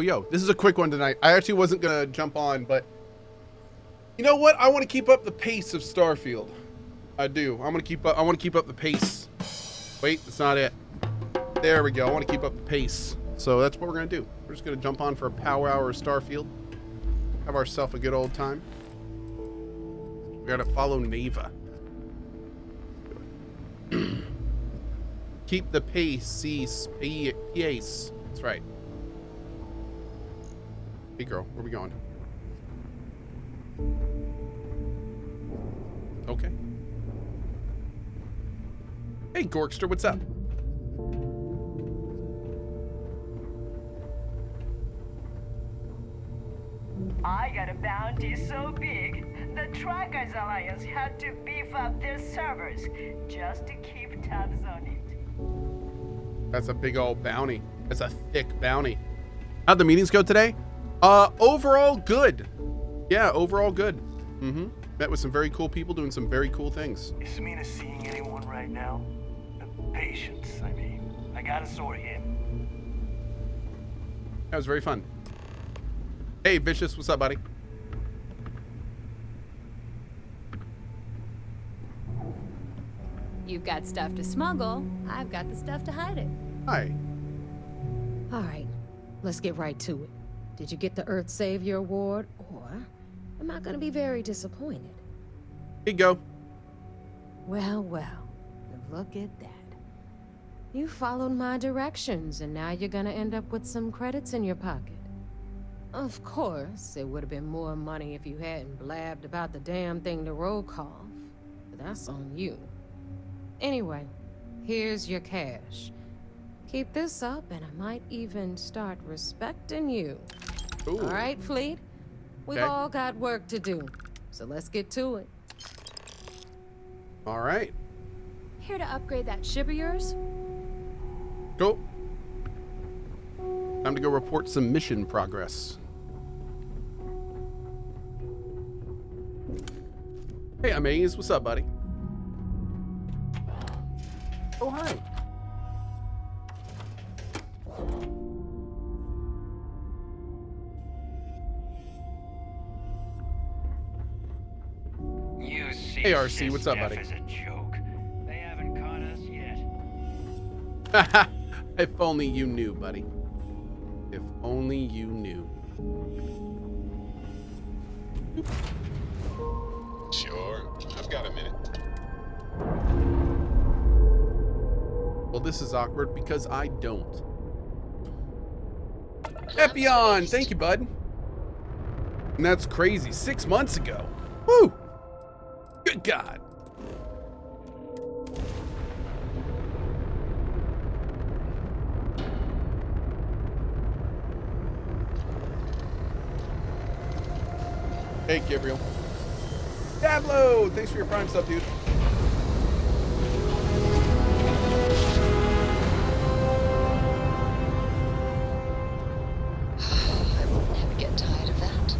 Yo, this is a quick one tonight. I actually wasn't gonna jump on, but you know what? I want to keep up the pace of Starfield. I do. I want to keep up the pace. Wait, that's not it. There we go. I want to keep up the pace. So that's what we're gonna do. We're just gonna jump on for a power hour of Starfield. Have ourselves a good old time. We gotta follow Neva. Keep the pace. Pace. That's right. Hey girl, where are we going? Okay. Hey Gorkster, what's up? I got a bounty so big, the Trackers Alliance had to beef up their servers just to keep tabs on it. That's a big old bounty. That's a thick bounty. How'd the meetings go today? Overall good. Yeah, overall good. Mm-hmm. Met with some very cool people doing some very cool things. Is Mina seeing anyone right now? Patience, I mean. I gotta sort him. That was very fun. Hey, Vicious, what's up, buddy? You've got stuff to smuggle. I've got the stuff to hide it. Hi. All right, let's get right to it. Did you get the Earth Savior Award, or am I gonna be very disappointed? Here you go. Well, look at that. You followed my directions, and now you're gonna end up with some credits in your pocket. Of course, it would have been more money if you hadn't blabbed about the damn thing to roll call, but that's on you. Anyway, here's your cash. Keep this up, and I might even start respecting you. Ooh. All right, Fleet? We've Okay. all got work to do, so let's get to it. All right. Here to upgrade that ship of yours? Go. Time to go report some mission progress. Hey, Amaze, what's up, buddy? Oh, hi. You see, Hey, RC, what's up, Death buddy? is a joke. They haven't caught us yet. If only you knew, buddy. If only you knew. Sure, I've got a minute. Well, this is awkward because I don't. Epion, thank you, bud. And that's crazy. 6 months ago. Woo! Good God. Hey, Gabriel. Dablo, thanks for your Prime sub, dude. I will never get tired of that.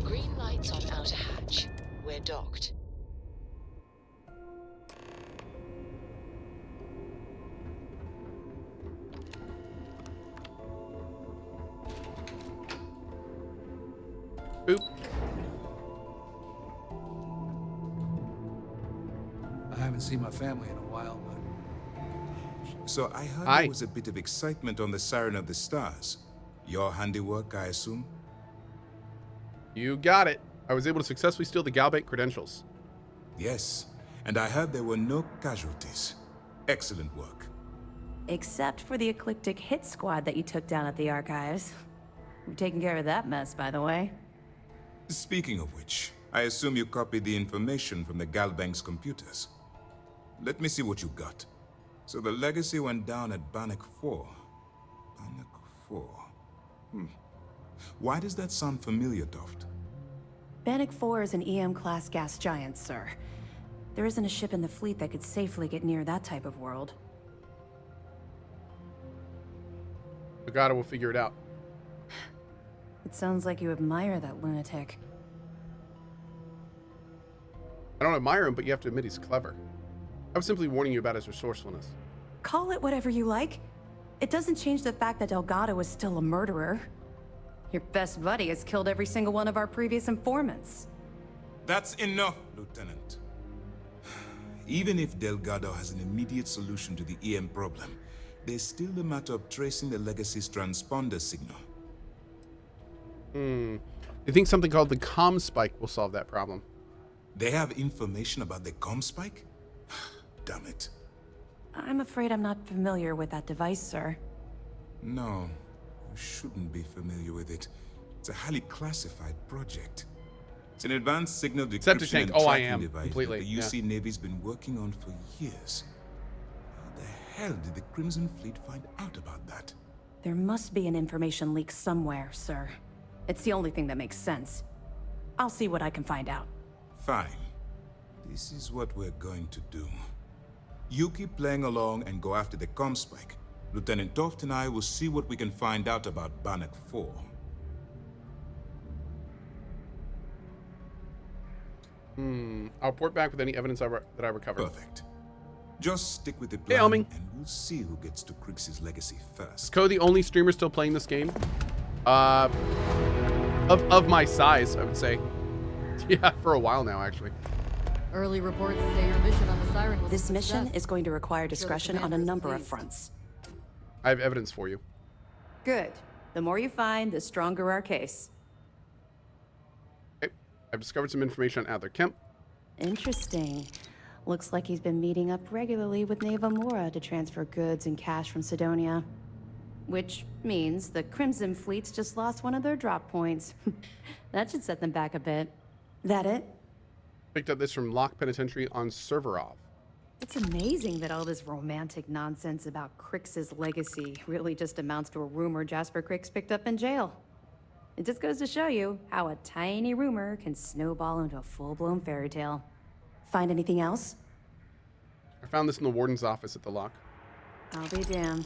Green lights on outer hatch. We're docked. Boop. I haven't seen my family in a while, but So I heard Aye. there was a bit of excitement on the Siren of the Stars. Your handiwork, I assume? You got it. I was able to successfully steal the Galbank credentials. Yes, and I heard there were no casualties. Excellent work. Except for the eclectic hit squad that you took down at the archives. We've taken care of that mess, by the way. Speaking of which, I assume you copied the information from the Galbank's computers. Let me see what you got. So the legacy went down at Bannock 4. Bannock 4. Why does that sound familiar, Toft? Bannock 4 is an EM-class gas giant, sir. There isn't a ship in the fleet that could safely get near that type of world. Agata will figure it out. It sounds like you admire that lunatic. I don't admire him, but you have to admit he's clever. I was simply warning you about his resourcefulness. Call it whatever you like. It doesn't change the fact that Delgado is still a murderer. Your best buddy has killed every single one of our previous informants. That's enough, Lieutenant. Even if Delgado has an immediate solution to the EM problem, there's still the matter of tracing the Legacy's transponder signal. You think something called the comm spike will solve that problem? They have information about the comm spike? Damn it. I'm afraid I'm not familiar with that device, sir. No, you shouldn't be familiar with it. It's a highly classified project. It's an advanced signal decryption and tracking device completely. that the UC Navy's been working on for years. How the hell did the Crimson Fleet find out about that? There must be an information leak somewhere, sir. It's the only thing that makes sense. I'll see what I can find out. Fine. This is what we're going to do. You keep playing along and go after the comm spike. Lieutenant Toft and I will see what we can find out about Bannock 4. I'll report back with any evidence that I recover. Perfect. Just stick with the plan, Elming. and we'll see who gets to Crix's legacy Is first. Cohh the only streamer still playing this game? Of my size, I would say. Yeah, for a while now, actually. Early reports say your mission on the Siren was This a mission success. is going to require discretion on a commander is number of pleased. fronts. I have evidence for you. Good. The more you find, the stronger our case. Okay. I've discovered some information on Adler Kemp. Interesting. Looks like he's been meeting up regularly with Neva Mora to transfer goods and cash from Sidonia. Which means the Crimson Fleet's just lost one of their drop points. That should set them back a bit. That it? Picked up this from Locke Penitentiary on Serverov. It's amazing that all this romantic nonsense about Crix's legacy really just amounts to a rumor Jasper Crix picked up in jail. It just goes to show you how a tiny rumor can snowball into a full-blown fairy tale. Find anything else? I found this in the warden's office at the Lock. I'll be damned.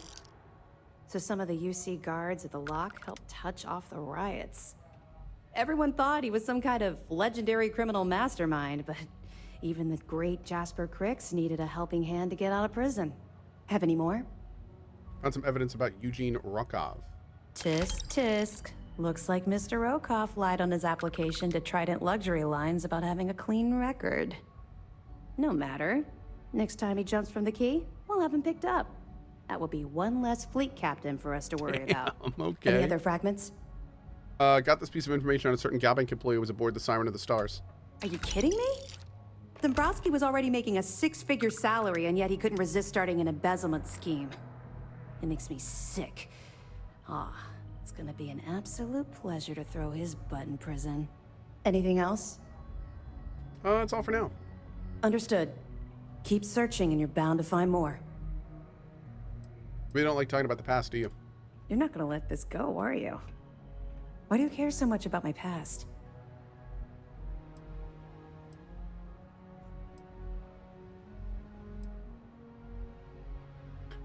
So some of the UC guards at the Lock helped touch off the riots. Everyone thought he was some kind of legendary criminal mastermind, but even the great Jasper Crix needed a helping hand to get out of prison. Have any more? Found some evidence about Eugene Rokov. Tisk, tisk. Looks like Mr. Rokov lied on his application to Trident Luxury Lines about having a clean record. No matter. Next time he jumps from the key, we'll have him picked up. That will be one less fleet captain for us to worry about. Okay. Any other fragments? Got this piece of information on a certain Galbank employee who was aboard the Siren of the Stars. Are you kidding me? Dombrowski was already making a 6-figure salary, and yet he couldn't resist starting an embezzlement scheme. It makes me sick. It's gonna be an absolute pleasure to throw his butt in prison. Anything else? That's all for now. Understood. Keep searching and you're bound to find more. We don't like talking about the past, do you? You're not gonna let this go, are you? Why do you care so much about my past?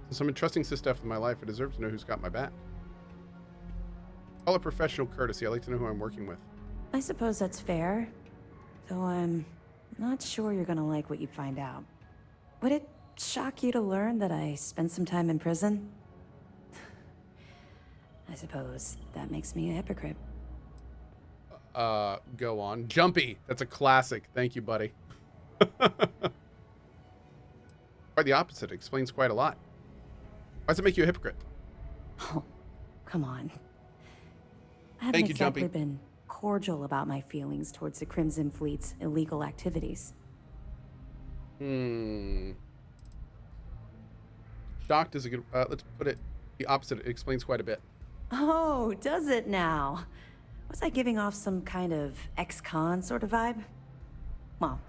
Since I'm entrusting this stuff in my life, I deserve to know who's got my back. Call it professional courtesy. I like to know who I'm working with. I suppose that's fair. Though I'm not sure you're gonna like what you find out. Would it shock you to learn that I spent some time in prison? I suppose that makes me a hypocrite. Go on. Jumpy. That's a classic. Thank you, buddy. Quite the opposite. It explains quite a lot. Why does it make you a hypocrite? Oh, come on. I haven't Thank you, exactly Jumpy. been cordial about my feelings towards the Crimson Fleet's illegal activities. Shocked is a good... let's put it the opposite. It explains quite a bit. Oh, does it now? Was I giving off some kind of ex-con sort of vibe? Well,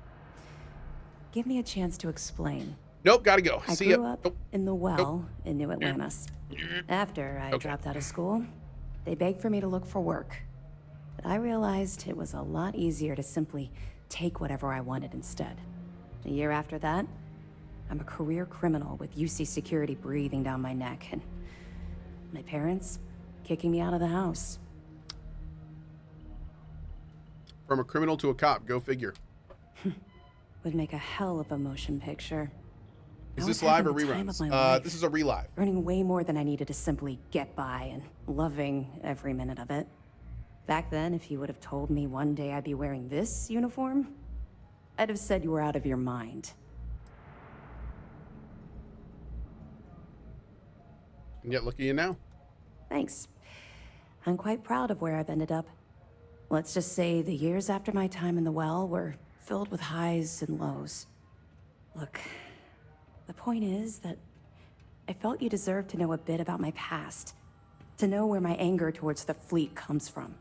give me a chance to explain. Nope, gotta go. I See grew ya. up Nope. in the well in New Atlantis. After I dropped out of school, they begged for me to look for work. But I realized it was a lot easier to simply take whatever I wanted instead. A year after that, I'm a career criminal with UC security breathing down my neck, and my parents kicking me out of the house. From a criminal to a cop, go figure. Would make a hell of a motion picture. Is I this was live or having the time of reruns? my life, This is a relive. earning way more than I needed to simply get by and loving every minute of it. Back then, if you would have told me one day I'd be wearing this uniform, I'd have said you were out of your mind. And yet, look at you now. Thanks. I'm quite proud of where I've ended up. Let's just say the years after my time in the well were filled with highs and lows. Look, the point is that I felt you deserved to know a bit about my past, to know where my anger towards the fleet comes from.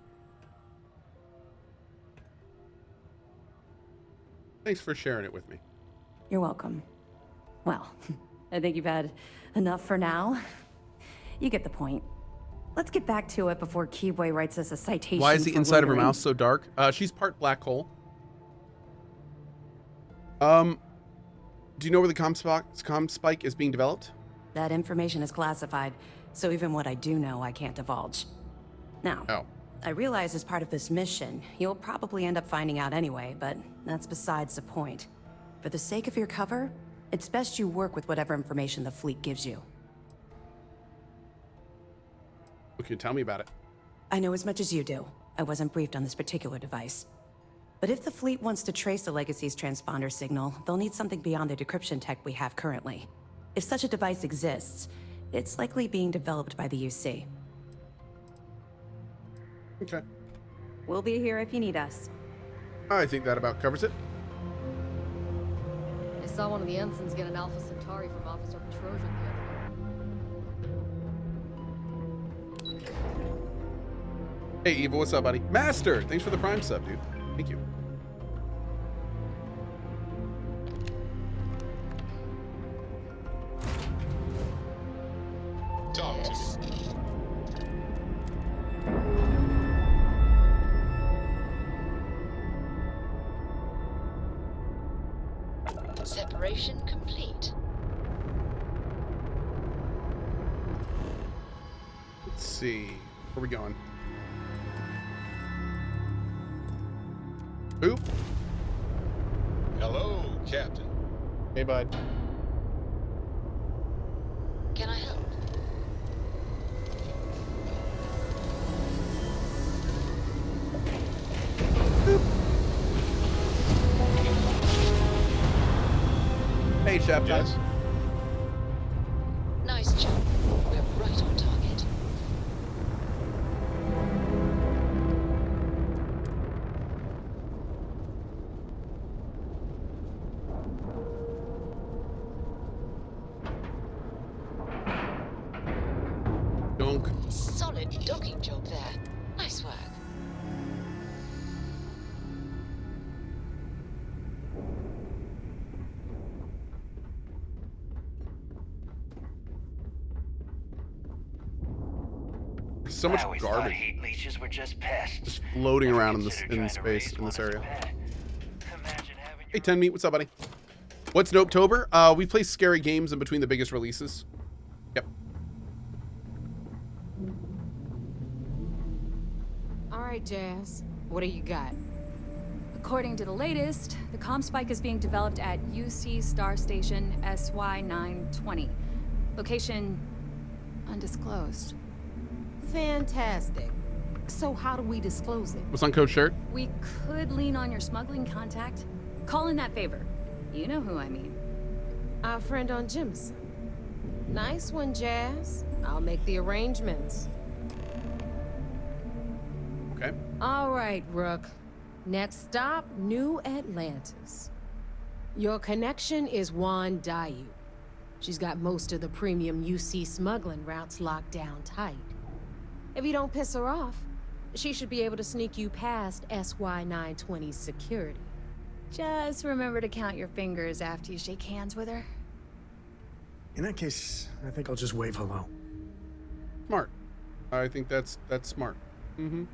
Thanks for sharing it with me. You're welcome. Well, I think you've had enough for now. You get the point. Let's get back to it before Keyboy writes us a citation. Why is the for inside of her loitering. mouth so dark? She's part black hole. Do you know where the comm spike is being developed? That information is classified, so even what I do know, I can't divulge. Now, Oh. I realize as part of this mission, you'll probably end up finding out anyway, but that's besides the point. For the sake of your cover, it's best you work with whatever information the fleet gives you. What can you tell me about it? I know as much as you do. I wasn't briefed on this particular device. But if the fleet wants to trace the Legacy's transponder signal, they'll need something beyond the decryption tech we have currently. If such a device exists, it's likely being developed by the UC. Okay. We'll be here if you need us. I think that about covers it. I saw one of the ensigns get an Alpha Centauri from Officer Petrosian the other day. Hey, Eva, what's up, buddy? Master, thanks for the Prime sub, dude. Thank you. Talk to me. Separation complete. Let's see. Where are we going? Oop. Hello, Captain. Hey, bud. Can I help? Hey, Chef. Yes. Nice job. We're right on target. Dunk. Solid docking job there. Nice work. So much I always thought garbage heat leeches were just pests. just floating Never around considered in trying to space raise in this one as a area. pet. Imagine having Hey, your 10 Meat, what's up, buddy? What's Nopetober? We play scary games in between the biggest releases. Yep. All right, Jazz. What do you got? According to the latest, the comm spike is being developed at UC Star Station SY920. Location undisclosed. Fantastic. So how do we disclose it? What's on Code's shirt? We could lean on your smuggling contact. Call in that favor. You know who I mean. Our friend on Jimson. Nice one, Jazz. I'll make the arrangements. Okay. All right, Rook. Next stop, New Atlantis. Your connection is Juan Dayu. She's got most of the premium UC smuggling routes locked down tight. If you don't piss her off, she should be able to sneak you past SY920's security. Just remember to count your fingers after you shake hands with her. In that case, I think I'll just wave hello. Smart. I think that's smart. Mm-hmm.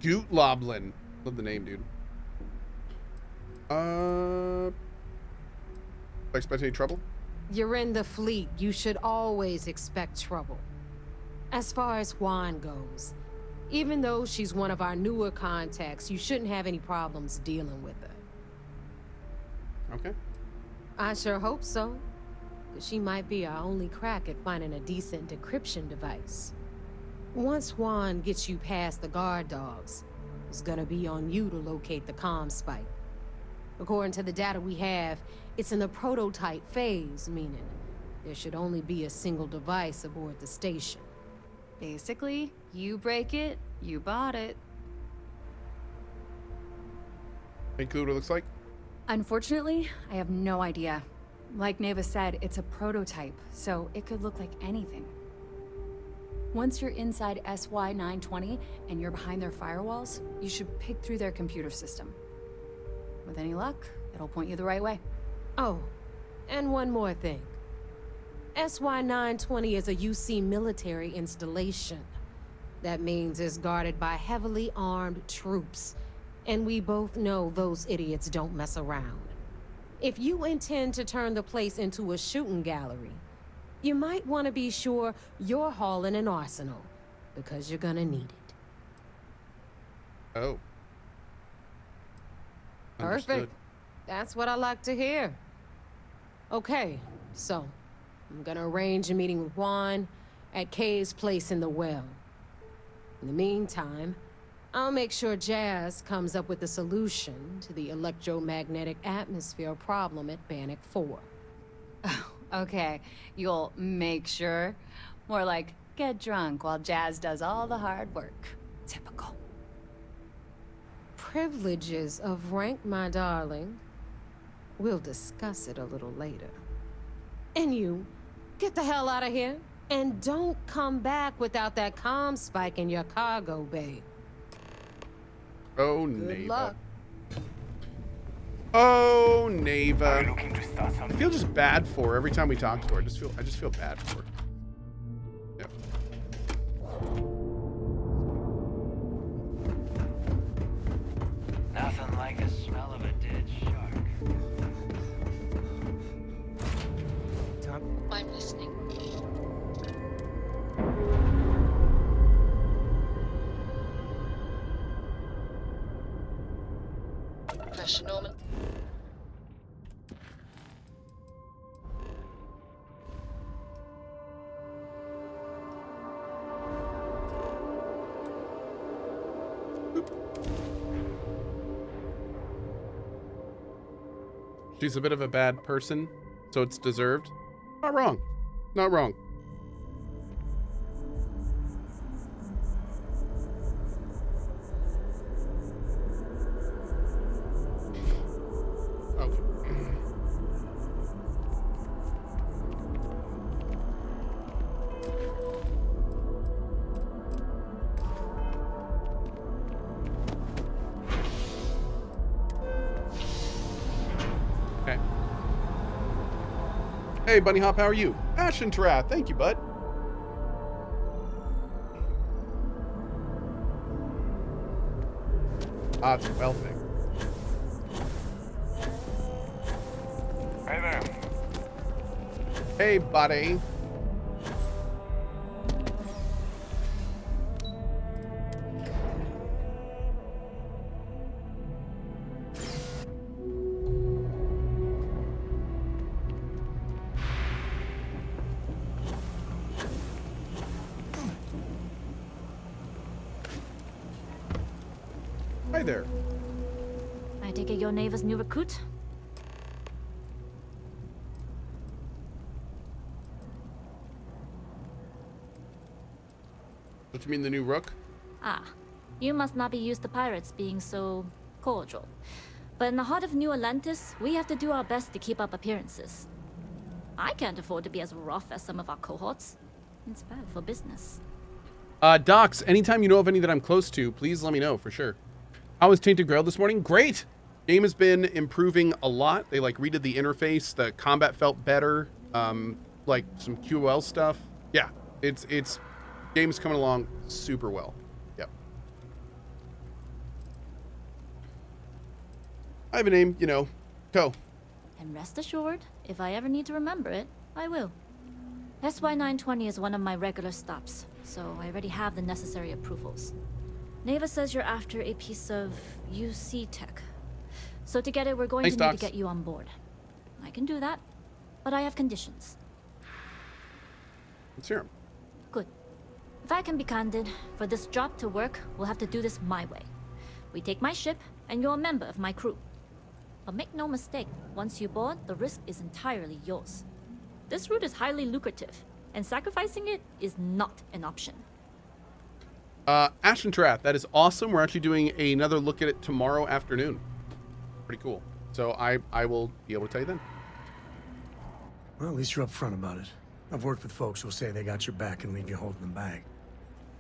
Gootloblin. Love the name, dude. Expect any trouble? You're in the fleet. You should always expect trouble. As far as Juan goes, even though she's one of our newer contacts, you shouldn't have any problems dealing with her. Okay. I sure hope so. 'Cause she might be our only crack at finding a decent decryption device. Once Juan gets you past the guard dogs, it's gonna be on you to locate the comm spike. According to the data we have, it's in the prototype phase, meaning there should only be a single device aboard the station. Basically, you break it, you bought it. Any clue what it looks like? Unfortunately, I have no idea. Like Neva said, it's a prototype, so it could look like anything. Once you're inside SY-920 and you're behind their firewalls, you should pick through their computer system. With any luck, it'll point you the right way. Oh, and one more thing. SY-920 is a UC military installation. That means it's guarded by heavily armed troops. And we both know those idiots don't mess around. If you intend to turn the place into a shooting gallery, you might want to be sure you're hauling an arsenal, because you're gonna need it. Oh. Perfect. Understood. That's what I like to hear. Okay, so I'm gonna arrange a meeting with Juan at Kay's place in the well. In the meantime, I'll make sure Jazz comes up with a solution to the electromagnetic atmosphere problem at Bannock 4. Okay, you'll make sure. More like, get drunk while Jazz does all the hard work. Typical. Privileges of rank, my darling. We'll discuss it a little later. And you, get the hell out of here. And don't come back without that comm spike in your cargo bay. Oh, Good Neva. luck. Oh, Neva. Looking to start I something? feel just bad for her every time we talk to her. I just feel bad for her. Yep. Nothing like the smell of a dead shark. I'm listening. Pressure, Norman. She's a bit of a bad person, so it's deserved. Not wrong. Not wrong. Okay. Okay. Hey, Bunny Hop, how are you? Ashen Tarath, thank you, bud. Ah, it's a well thing. Hey there. Hey, buddy. Hi there. I take it your neighbor's new recruit? What you mean, the new rook? Ah, you must not be used to pirates being so cordial. But in the heart of New Atlantis, we have to do our best to keep up appearances. I can't afford to be as rough as some of our cohorts. It's bad for business. Docs, anytime you know of any that I'm close to, please let me know for sure. How was Tainted Grail this morning? Great! Game has been improving a lot. They like redid the interface. The combat felt better. Like some QL stuff. Yeah, it's game's coming along super well. Yep. I have a name, you know, Cohh. And rest assured, if I ever need to remember it, I will. SY-920 is one of my regular stops, so I already have the necessary approvals. Neva says you're after a piece of UC tech. So together we're going to need to get you on board. I can do that, but I have conditions. Let's hear 'em. Good. If I can be candid, for this job to work, we'll have to do this my way. We take my ship, and you're a member of my crew. But make no mistake, once you board, the risk is entirely yours. This route is highly lucrative, and sacrificing it is not an option. Ashton Trath, that is awesome. We're actually doing another look at it tomorrow afternoon. Pretty cool. So I will be able to tell you then. Well, at least you're upfront about it. I've worked with folks who'll say they got your back and leave you holding the bag.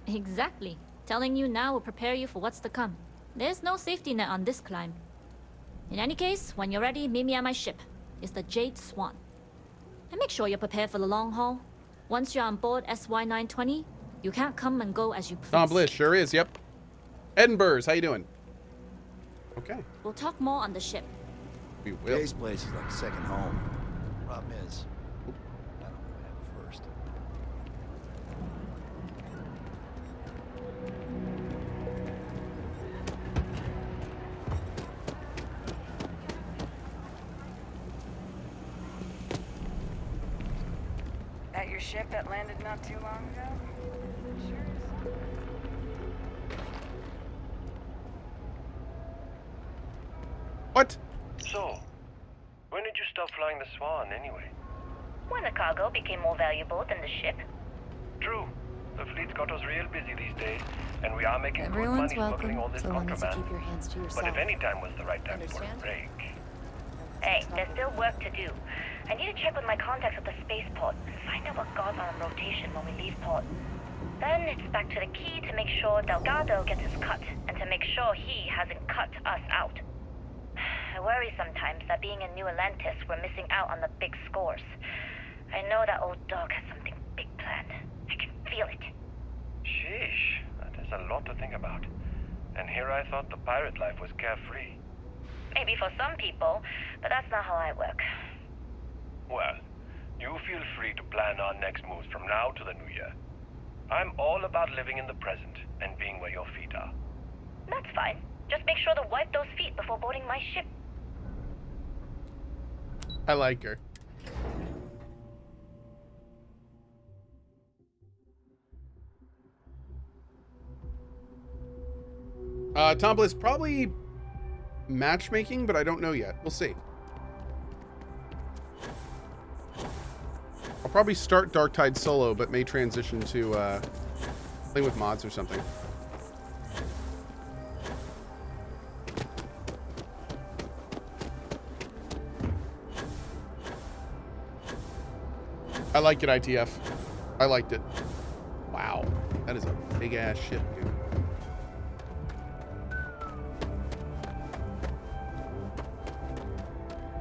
Exactly. Telling you now will prepare you for what's to come. There's no safety net on this climb. In any case, when you're ready, meet me at my ship. It's the Jade Swan. And make sure you're prepared for the long haul. Once you're on board SY-920, you can't come and go as you please. Tom Bliss, sure is, yep. Edinburgh's, how you doing? Okay. We'll talk more on the ship. We will. Jay's place is like second home. Problem is, I don't really have a first. That your ship that landed not too long ago? Sure is. What? So, when did you stop flying the Swan, anyway? When the cargo became more valuable than the ship. True. The fleet's got us real busy these days, and we are making Everyone's good money smuggling welcome, all this so long as you contraband. keep your hands to yourself. But if any time was the right time for a Understand? break... Hey, there's still work to do. I need to check with my contacts at the spaceport and find out what guards are on rotation when we leave port. Then it's back to the key to make sure Delgado gets his cut, and to make sure he hasn't cut us out. I worry sometimes that being in New Atlantis, we're missing out on the big scores. I know that old dog has something big planned. I can feel it. Sheesh, that is a lot to think about. And here I thought the pirate life was carefree. Maybe for some people, but that's not how I work. Well, you feel free to plan our next moves from now to the new year. I'm all about living in the present and being where your feet are. That's fine. Just make sure to wipe those feet before boarding my ship. I like her. Tom Bliss, probably matchmaking, but I don't know yet. We'll see. I'll probably start Dark Tide solo, but may transition to playing with mods or something. I like it, ITF. I liked it. Wow. That is a big ass ship, dude.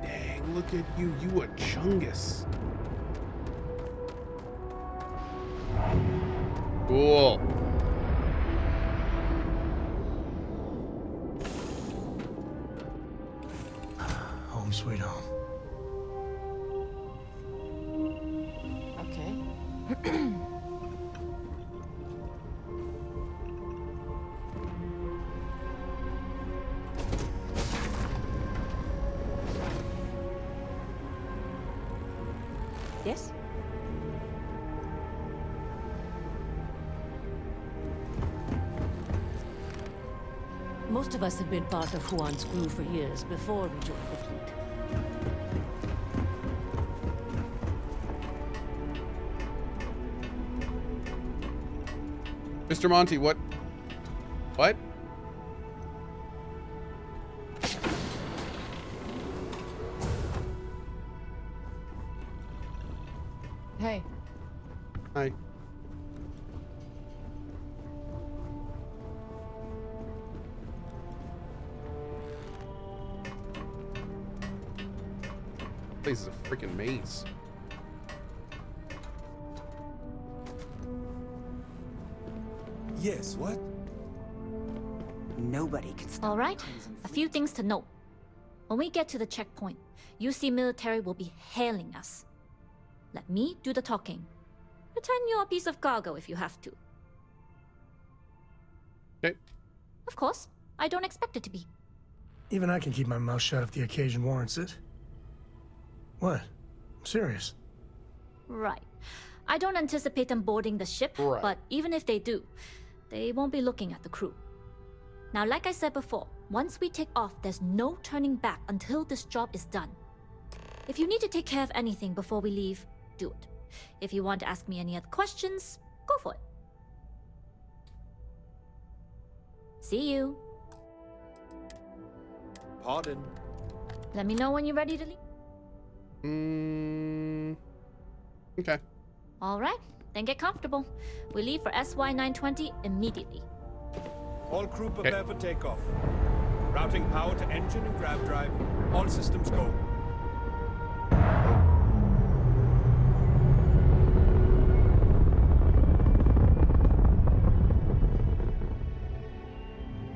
Dang, look at you. You a chungus. Cool. Home sweet home. Okay. Yes? Most of us have been part of Juan's crew for years before we joined the fleet. Mr. Monty, what? What? Hey. Hi. This is a freaking maze. Yes, what? Nobody can stop. All right, a few things to note. When we get to the checkpoint, UC military will be hailing us. Let me do the talking. Pretend you're a piece of cargo if you have to. Okay. Of course. I don't expect it to be. Even I can keep my mouth shut if the occasion warrants it. What? I'm serious. Right. I don't anticipate them boarding the ship, Right. but even if they do, they won't be looking at the crew. Now, like I said before, once we take off, there's no turning back until this job is done. If you need to take care of anything before we leave, do it. If you want to ask me any other questions, go for it. See you. Pardon. Let me know when you're ready to leave. Okay. All right, then get comfortable. We leave for SY-920 immediately. All crew prepare for takeoff. Routing power to engine and grav drive. All systems go.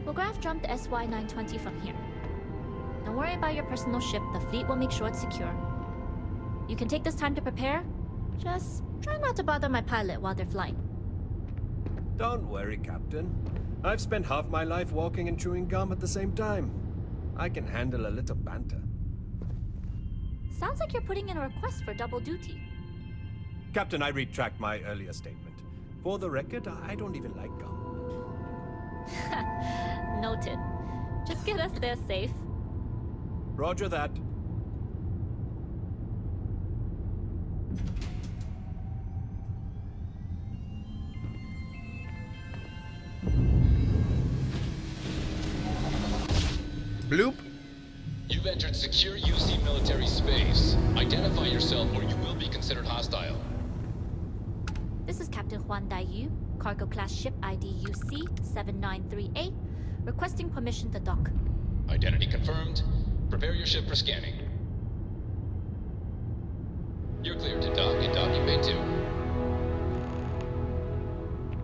We'll grav jump the SY-920 from here. Don't worry about your personal ship. The fleet will make sure it's secure. You can take this time to prepare. Just try not to bother my pilot while they're flying. Don't worry, Captain. I've spent half my life walking and chewing gum at the same time. I can handle a little banter. Sounds like you're putting in a request for double duty. Captain, I retract my earlier statement. For the record, I don't even like gum. Noted. Just get us there safe. Roger that. Bloop. You've entered secure UC military space. Identify yourself or you will be considered hostile. This is Captain Huan Daiyu, cargo class ship ID UC-793A, requesting permission to dock. Identity confirmed. Prepare your ship for scanning. You're cleared to dock in docking bay 2.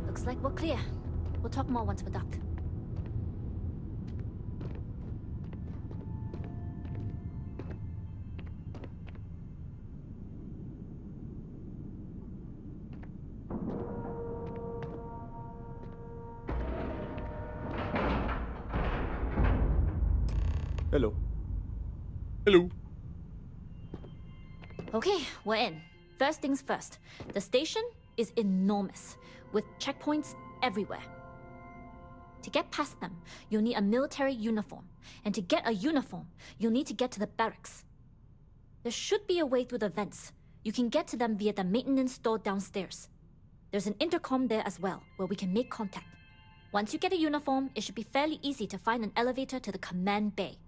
Looks like we're clear. We'll talk more once we're docked. Hello. Hello. Okay, we're in. First things first. The station is enormous, with checkpoints everywhere. To get past them, you'll need a military uniform. And to get a uniform, you'll need to get to the barracks. There should be a way through the vents. You can get to them via the maintenance store downstairs. There's an intercom there as well, where we can make contact. Once you get a uniform, it should be fairly easy to find an elevator to the command bay.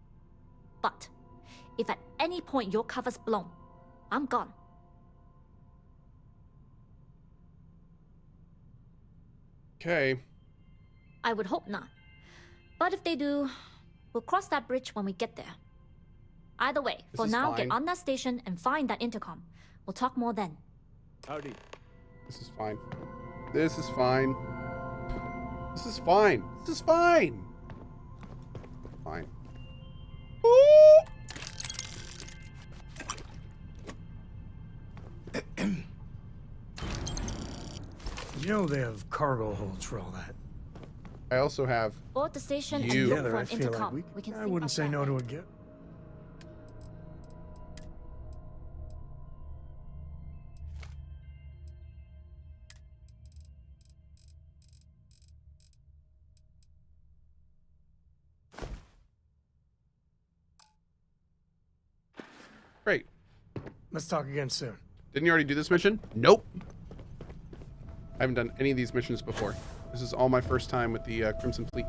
But if at any point your cover's blown, I'm gone. Okay. I would hope not. But if they do, we'll cross that bridge when we get there. Either way, for now, get on that station and find that intercom. We'll talk more then. Howdy. This is fine. This is fine. This is fine. This is fine. Fine. Ooh. You know they have cargo holds for all that. I also have Board the station and you. look Together, for I an feel intercom. like We can I sync wouldn't up say that no way. to a gift. Great. Let's talk again soon. Didn't you already do this mission? Nope. I haven't done any of these missions before. This is all my first time with the Crimson Fleet.